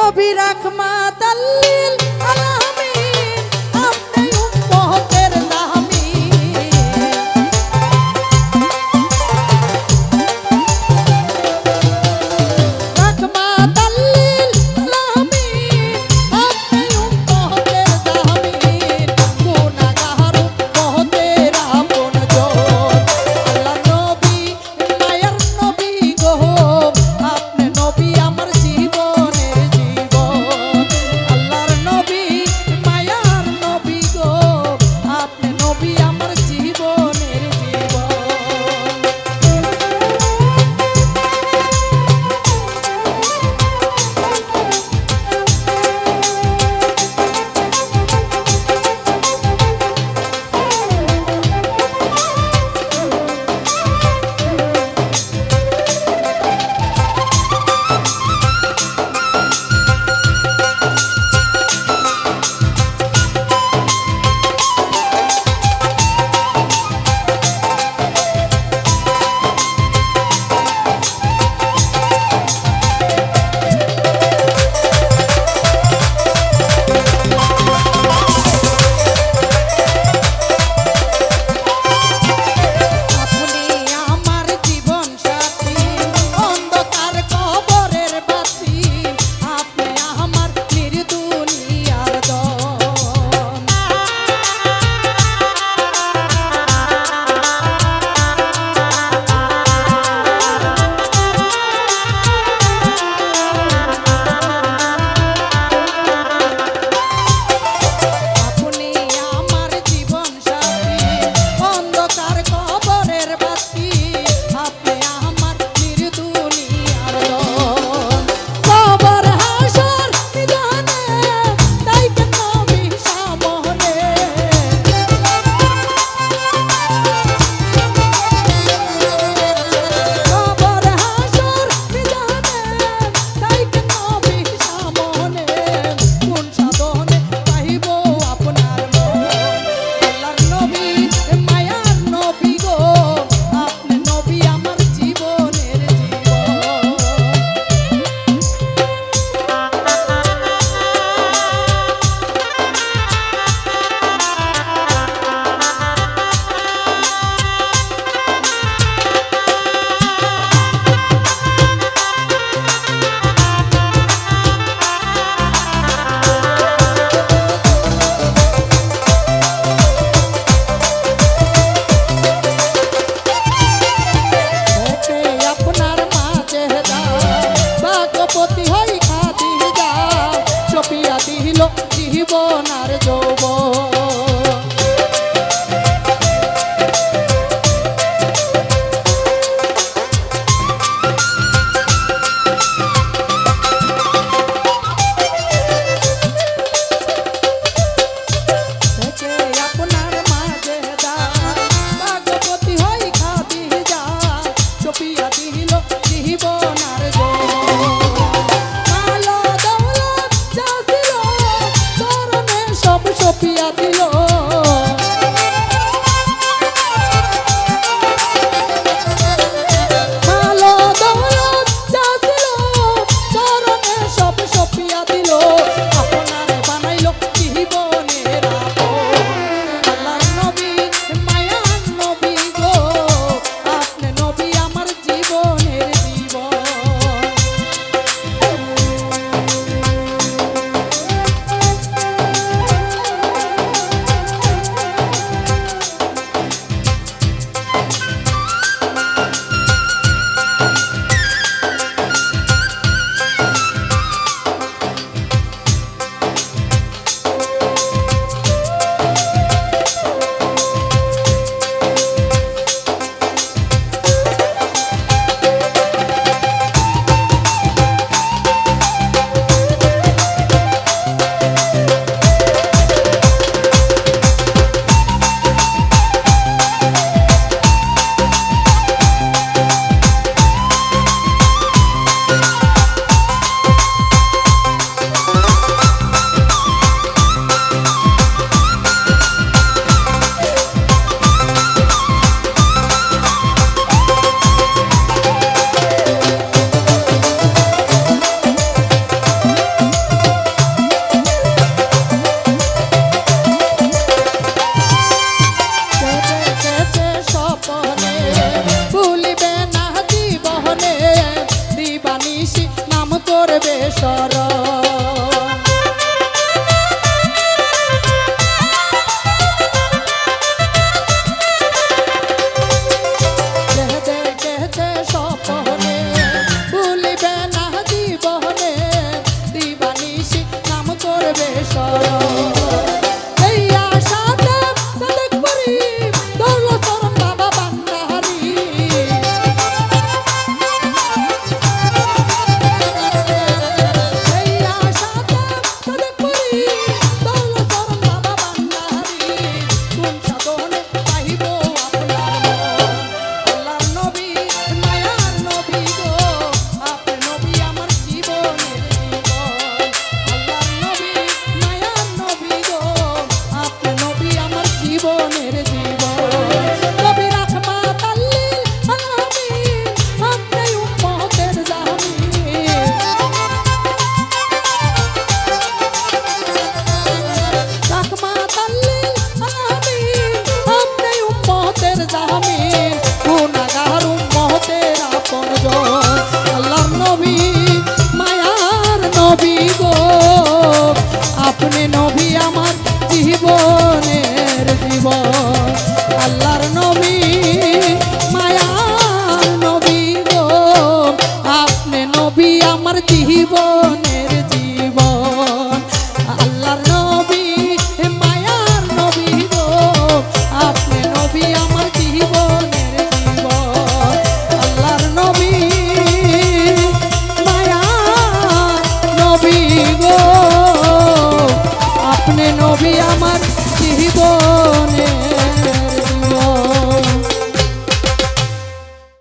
নবী রাহমাতাল লিল আলামিন আপনি উম্মতের দামি রাহমাতাল লিল আলামিন আপনি উম্মতের দামি গুনাহগার উম্মতের আপনজন আল্লাহ নবী মায়ার নবী গো আপনি নবী আমার জীবনের জীবন আল্লাহর নবী শরণ। দেখেছে স্বপ্নে ভুলিবে না জীবনে, দিবানিশি নাম করবে স্মরণ। এই আশাতে সাদেক করি দৌলত চরণ বাবা বান্দারি। এই আশাতে সাদেক করি দৌলত চরণ বাবা বান্দারি। কোন সাধনে পাইব আপনার মন, আল্লাহর নবী মায়ার নবী গো, আপনি নবী আমার জীবনের জীবন। আল্লাহর নবী মায়ার নবী গো, আপনি নবী আমার জীবনের জীবন। নবী রাহমাত লিল আলামিন, আপনি উম্মতের জামিন। রাহমাত লিল আলামিন, আপনি উম্মতের জামিন। গুনাহগার উম্মতের আপনজন, আল্লাহর নবী মায়ার নবী গো, আপনি নবী আমার জীবনের জীবন। আল্লাহর নবী মায়ার নবী গো, আপনি নবী আমার জীবন।